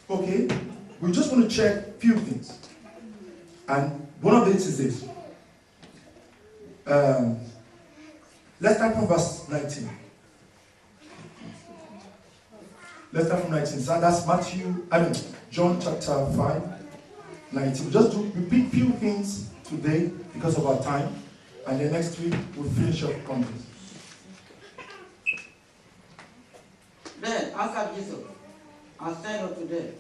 Okay? We just want to check a few things. And one of these is this. Let's start from verse 19. Let's start from 19. So that's John chapter 5, 19. Just to repeat few things today because of our time. And then next week we'll finish up on this. Then answered Jesus and said unto them,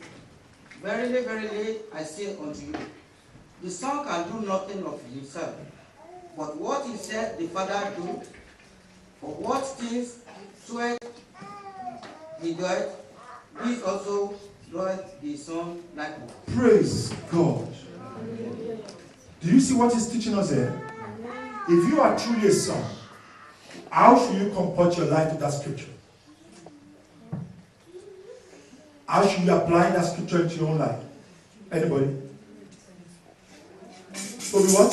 Verily, verily, I say unto you, the Son can do nothing of himself, but what he said the Father do, for what things soever he doeth, these also doeth the Son likewise. Praise God. Do you see what he's teaching us here? If you are truly a son, how should you comport your life to that scripture? How should you apply that scripture into your own life? Anybody? To be what?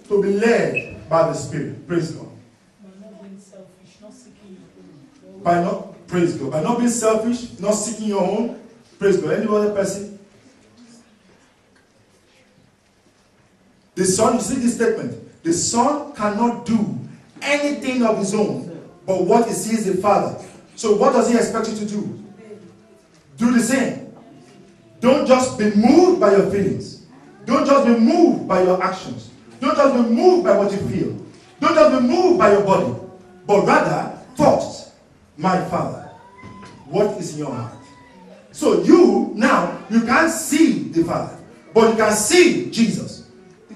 To be led by the Spirit. Praise God. By not being selfish, not seeking your own. Praise God. By not being selfish, not seeking your own. Praise God. Any other person? The Son, you see this statement. The Son cannot do anything of his own, but what he sees the Father. So what does he expect you to do? Do the same. Don't just be moved by your feelings. Don't just be moved by your actions. Don't just be moved by what you feel. Don't just be moved by your body. But rather, first, my Father, what is in your heart? So you can't see the Father, but you can see Jesus.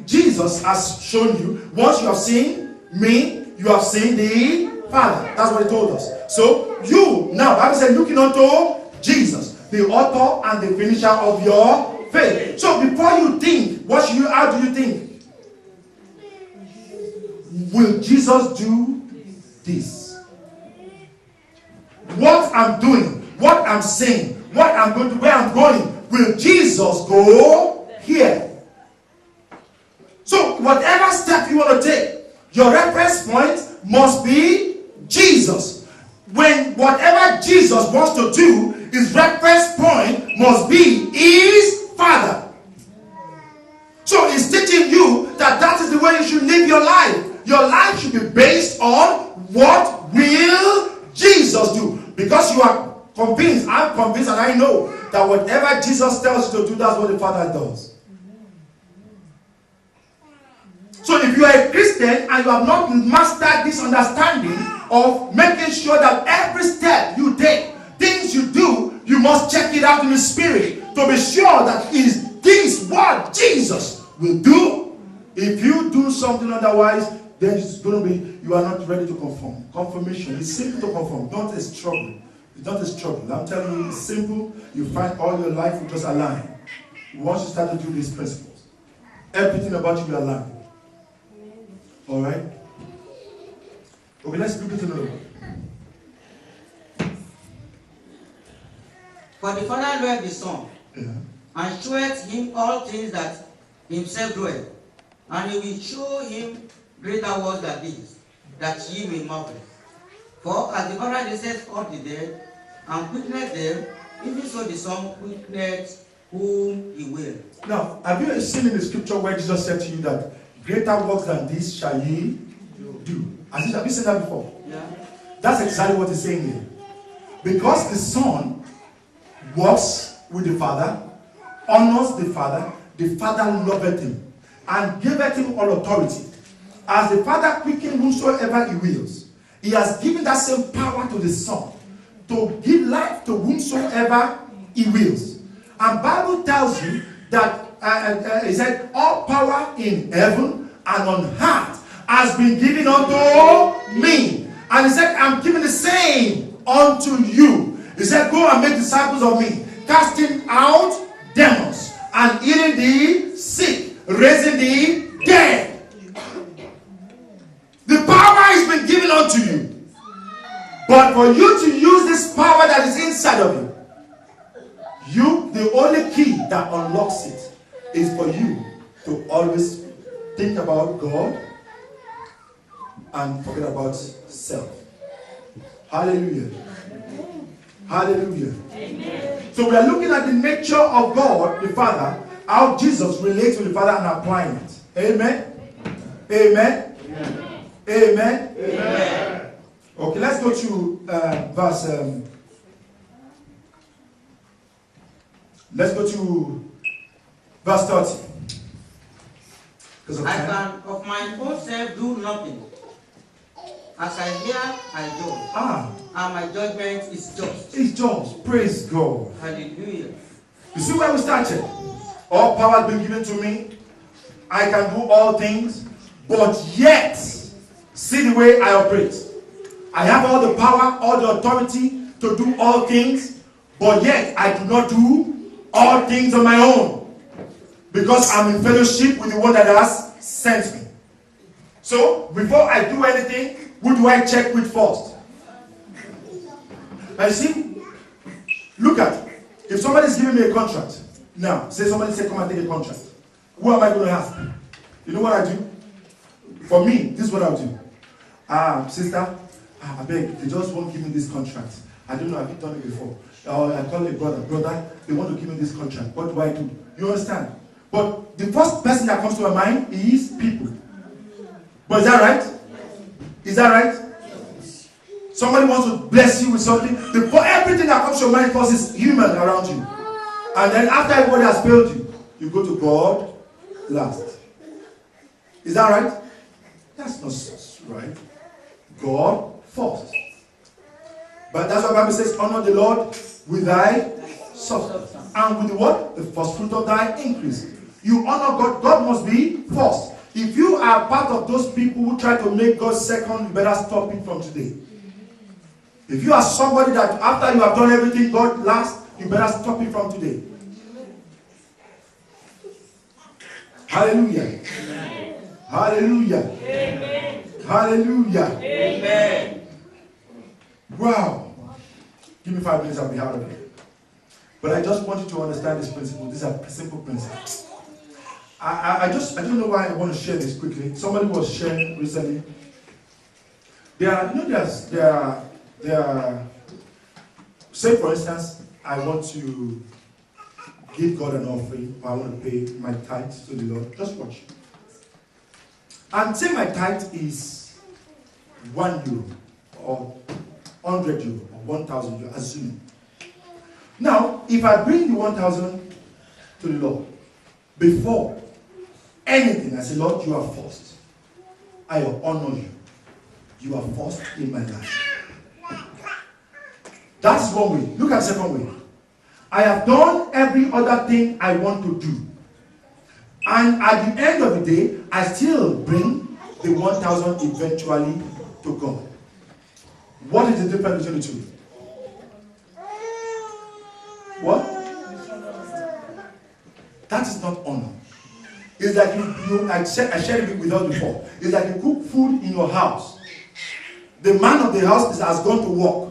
Jesus has shown you, once you have seen me, you have seen the Father. That's what he told us. So you, now, Bible said, looking unto Jesus, the author and the finisher of your faith. So before you think, how do you think? Will Jesus do this? What I'm doing, what I'm saying, what I'm going to, where I'm going, will Jesus go here? So whatever step you want to take, your reference point must be Jesus. When whatever Jesus wants to do, his reference point must be his Father. So he's teaching you that is the way you should live your life. Your life should be based on what will Jesus do. Because you are convinced, I'm convinced, and I know that whatever Jesus tells you to do, that's what the Father does. So if you are a Christian and you have not mastered this understanding of making sure that every step you take, things you do, you must check it out in the Spirit to be sure that is this what Jesus will do. If you do something otherwise, then it's going to be, you are not ready to conform. Confirmation is simple to conform, not a struggle. It's not a struggle. I'm telling you, it's simple. You find all your life will just align. Once you start to do these principles, everything about you will align. Alright? Okay, let's look at another one. For the Father loveth the Son, and showeth him all things that himself doeth, and he will show him greater works than these, that ye may marvel. For as the Father raiseth up the dead, and quickeneth them, even so the Son quickeneth whom he will. Now, have you seen in the scripture where Jesus said to you that greater works than this shall ye do? Have you seen that before? Yeah. That's exactly what he's saying here. Because the Son works with the Father, honors the Father loveth him, and giveth him all authority. As the Father quickens whomsoever he wills, he has given that same power to the Son to give life to whomsoever he wills. And Bible tells you that he said, all power in heaven and on earth has been given unto me. And he said, I'm giving the same unto you. He said, go and make disciples of me, casting out demons and healing the sick, raising the dead. The power has been given unto you. But for you to use this power that is inside of you, the only key that unlocks it is for you to always think about God and forget about self. Hallelujah. Hallelujah. Amen. So we are looking at the nature of God, the Father, how Jesus relates with the Father and applying it. Amen? Amen? Amen? Amen. Okay, let's go to verse 30. I can of my own self do nothing. As I hear, I judge. And my judgment is just. It's just. Praise God. Hallelujah. You see where we started? All power has been given to me. I can do all things. But yet, see the way I operate. I have all the power, all the authority to do all things. But yet, I do not do all things on my own. Because I'm in fellowship with the one that has sent me. So, before I do anything, who do I check with first? And see, look at, if somebody is giving me a contract, now, say somebody say, come and take a contract. Who am I going to ask? You know what I do? For me, this is what I'll do. Sister, I beg, they just won't give me this contract. I don't know, have you done it before? Or I call a brother, they want to give me this contract. What do I do? You understand? But the first person that comes to my mind is people. But is that right? Is that right? Somebody wants to bless you with something. Before everything that comes to your mind first is human around you. And then after everybody has failed you, you go to God last. Is that right? That's not right. God first. But that's what the Bible says, honor the Lord with thy substance. And with the what? The first fruit of thy increase. You honor God. God must be first. If you are part of those people who try to make God second, you better stop it from today. If you are somebody that after you have done everything, God last, you better stop it from today. Hallelujah. Amen. Hallelujah. Amen. Hallelujah. Amen. Wow. Give me 5 minutes, I'll be out of here. But I just want you to understand this principle. These are simple principles. I don't know why I want to share this quickly. Somebody was sharing recently. Say for instance, I want to give God an offering, or I want to pay my tithe to the Lord. Just watch. And say my tithe is €1 or €100 or €1,000, assuming. Now, if I bring the 1,000 to the Lord, before anything, I say, Lord, you are first. I honor you. You are first in my life. That's one way. Look at the second way. I have done every other thing I want to do. And at the end of the day, I still bring the 1,000 eventually to God. What is the difference between the two? What? That is not honor. It's like I shared it with us before. It's like you cook food in your house. The man of the house has gone to work.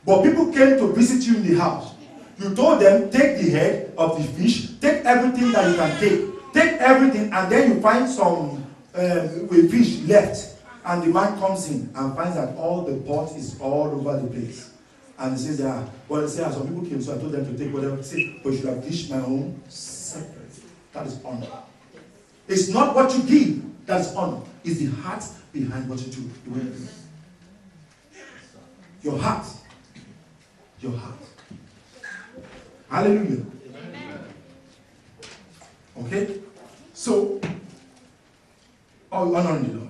But people came to visit you in the house. You told them, take the head of the fish, take everything that you can take. Take everything, and then you find some fish left. And the man comes in and finds that all the pot is all over the place. And he says, some people came, so I told them to take whatever. He said, but you should have dished my own separate. That is honor. It's not what you give that is honor. It's the heart behind what you do. Your heart. Your heart. Hallelujah. Okay? So, honoring the Lord.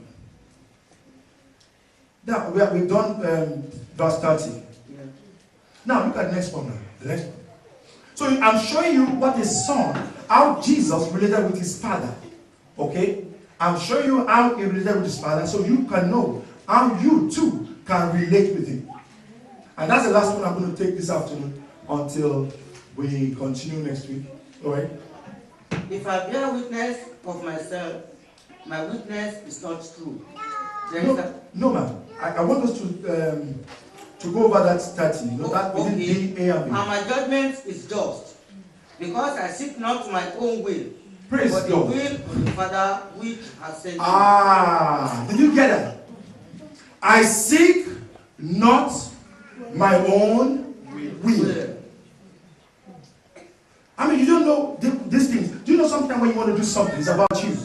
Now, we've done verse 30. Now, look at the next one now. The next one. So, I'm showing you what is son, how Jesus related with his father. Okay? I'm showing you how he related with his father so you can know how you too can relate with him. And that's the last one I'm going to take this afternoon until we continue next week. Alright? If I bear witness of myself, my witness is not true. No, ma'am. I want us to go over that 30. You know, that within B, A, and B. And my judgment is just, because I seek not my own will, praise but God. the will of the Father which has sent me. Did you get that? I seek not my own will. sometimes when you want to do something, it's about you.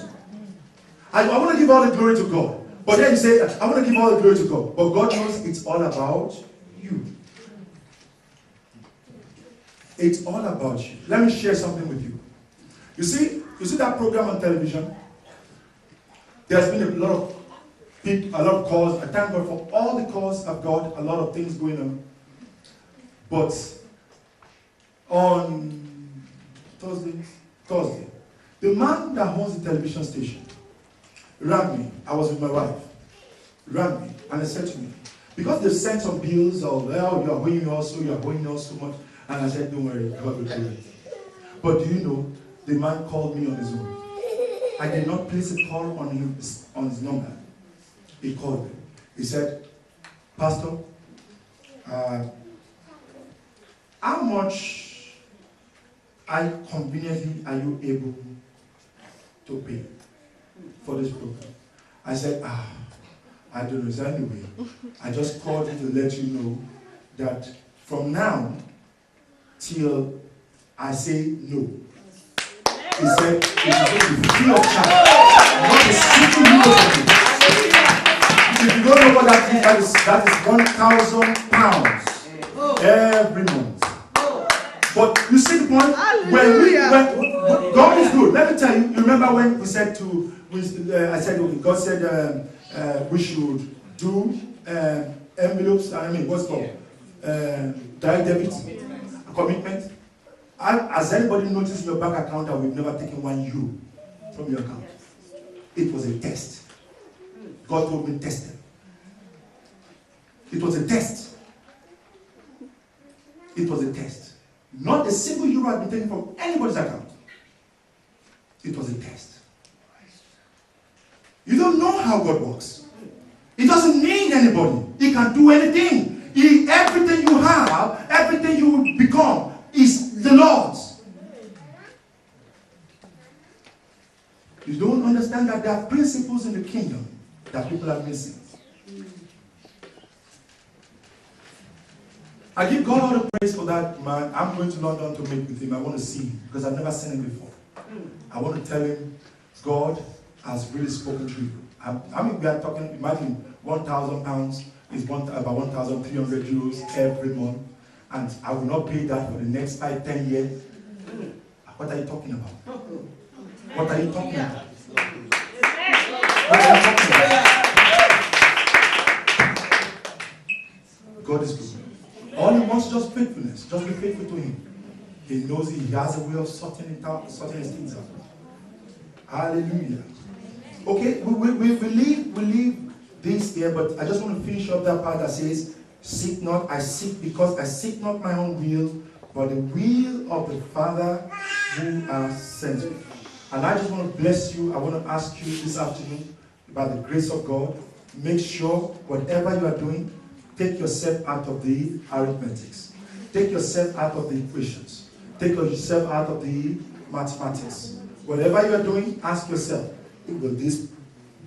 I want to give all the glory to God. But then you say, I want to give all the glory to God. But God knows it's all about you. It's all about you. Let me share something with you. You see that program on television? There's been a lot of people, a lot of calls. I thank God for all the calls I've got, a lot of things going on. But on Thursday, the man that owns the television station rang me. I was with my wife. Rang me and they said to me, because they've sent some bills of, well, you are owing also, you are owing us so much. And I said, don't worry, God will do it. But do you know, the man called me on his own. I did not place a call on his number. He called me. He said, Pastor, how much conveniently are you able to pay for this program? I said, I don't know. So anyway, I just called you to let you know that from now till I say no. He said, it is going to be free of charge. Not a single euro. If you don't know what that is, that is £1,000 every month. But you see the point? When God is good. Let me tell you, you remember when we said God said we should do envelopes, what's called? Direct debit, a commitment. Has anybody noticed in your bank account that we've never taken €1 from your account? It was a test. God told me test them. It was a test. It was a test. Not a single euro had been taken from anybody's account. It was a test. You don't know how God works. It doesn't need anybody. He can do anything. Everything you have, everything you will become is the Lord's. You don't understand that there are principles in the kingdom that people are missing. I give God all the praise for that man. I'm going to London to meet with him. I want to see him because I've never seen him before. I want to tell him God has really spoken to you. I mean, we are talking, imagine £1,000 is about 1,300 euros every month. And I will not pay that for the next 5-10 years. What are you talking about? What are you talking about? What are you talking about? God is good. All he wants is just faithfulness. Just be faithful to him. He knows he has a way of sorting his things out. Hallelujah. Okay, we leave this here, but I just want to finish up that part that says, seek not, I seek because I seek not my own will, but the will of the Father who has sent me. And I just want to bless you. I want to ask you this afternoon, by the grace of God, make sure whatever you are doing, take yourself out of the arithmetics. Take yourself out of the equations. Take yourself out of the mathematics. Whatever you are doing, ask yourself, will this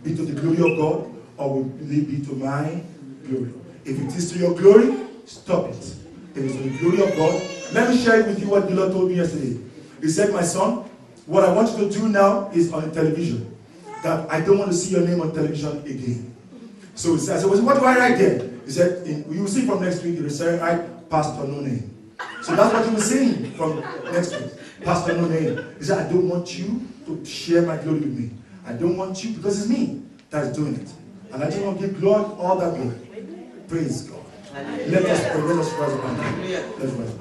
be to the glory of God, or will it be to my glory? If it is to your glory, stop it. If it is to the glory of God, let me share with you what the Lord told me yesterday. He said, my son, what I want you to do now is on the television. That I don't want to see your name on television again. So he said, I said, what do I write there? He said, you will see from next week, you will say, write Pastor No Name. So that's what you will see from next week. Pastor No Name. He said, I don't want you to share my glory with me. I don't want you, because it's me that is doing it. And I just want to give God all that glory. Praise God. Let us pray. Let us rise up. Let's rise up.